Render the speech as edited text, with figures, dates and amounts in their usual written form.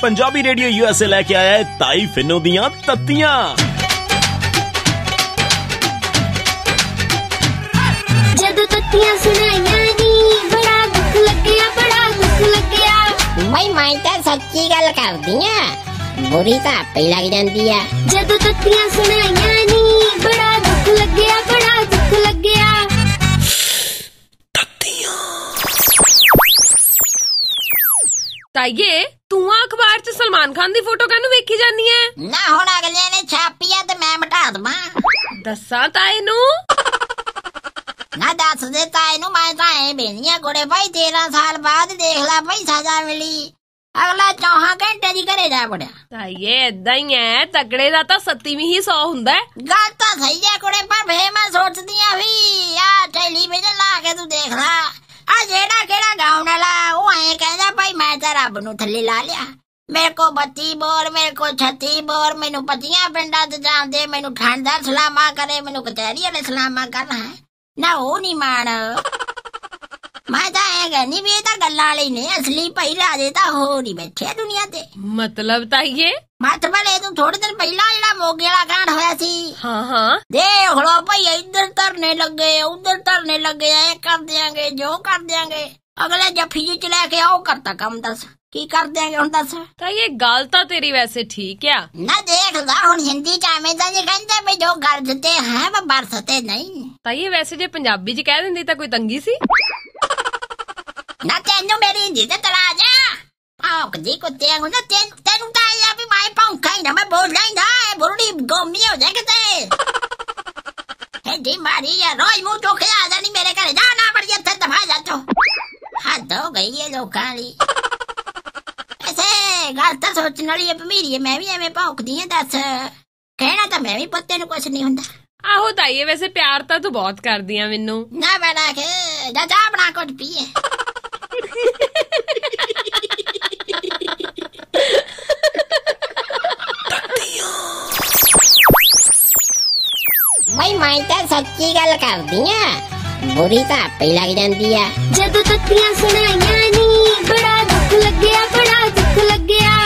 Punjabi radio USA लेके आया है ताई फिनो दियां तत्तियां। जदों तत्तियां सुनाइयां नी बड़ा दुख लग्या, बड़ा दुख लग्या। मैं तो सच्ची गल करदी हां, बुरी तो आपे लग जांदी है। जदों तत्तियां सुनाइयां नी बड़ा दुख लग्या, बड़ा दुख लग्या। ताइये तू अखबार च सलमान खान दी फोटो कानू वेखी जानी है? ना हुण अगले ने छापी है ते मैं मिटा दवां। दस्सां ताए नू? ना दस दे ताए नू, मैं तां ऐ बेनी है कुड़े भाई 13 साल बाद देख ला भाई सजा मिली। अगला 4 घंटे दी घरे जा पड़िया। ताइये इदां ही है, तगड़े दा तां 7वीं ही 100 हुंदा है। गल तां सही है कुड़े, पर फिर मैं सोचदी हां भी आ टेलीविजन ला के तू देख ला, आ जेड़ा केड़ा गाउन वाला ओ ऐ कहदा भाई मैं तां रब नू थल्ले ला लिया। मेरे को 32 बोर, मेरे को 36 बोर, मैनू 25 पिंडां च जांदे, मैनू ठंडा सलामा करे, मैनू कचहरी वाले सलामा करना है ना, ओ नहीं मान। मैं तां ऐ कहनी भी तां गल्लां वाले ने, असली भाई राजे तां हो नहीं बैठे दुनिया ते। मतलब ताइये मत भले तू थोड़े दिन पहला जेड़ा मोगे वाला कांड होया सी, हाँ देख लो भाई इधर धरने लगे उधर धरने लगे, ऐ कर देंगे जो कर देंगे। अगले जफ्फी जी च लेके आओ करता कम, दस की कर देंगे हुण दस। ताइये गल तां तेरी वैसे ठीक है ना, देख ला हुण हिंदी च आवें तां जे कहंदे भी जो गरजते हैं वो बरसते नहीं। ताइये वैसे जे पंजाबी च कह दिंदी तां कोई तंगी सी? ना तेनू मेरी हिंदी ते तलाज आ भौंकदी कुत्ते वांगू, ना तेनू तां आ भी मैं भौंका ही ना, मैं बोलना ही ना, बुरड़ी गोमी हो जाए किते। हेडी मारी या रोज मुंह चोके आ जानी मेरे घरे, जा ना बड़ी इत्थे दफा जा चो। हद हो गई है लोकां दी। ऐसे गल तां सोचण वाली है भमीरी, मैं भी एवें भौंकदी हां, दस कहना तां मैं भी पुत्ते नू कुछ नहीं हुंदा। आहो ताइये वैसे प्यार तां तू बहुत करदी आ मैनू। ना बड़ा के जा चाह बना कुछ पीए। मैं तो सच्ची गल करदी हां, बुरी तो आपे लग जांदी है। जदों तत्तियां सुनाइयां नी बड़ा दुख लग्या, बड़ा दुख लग्या।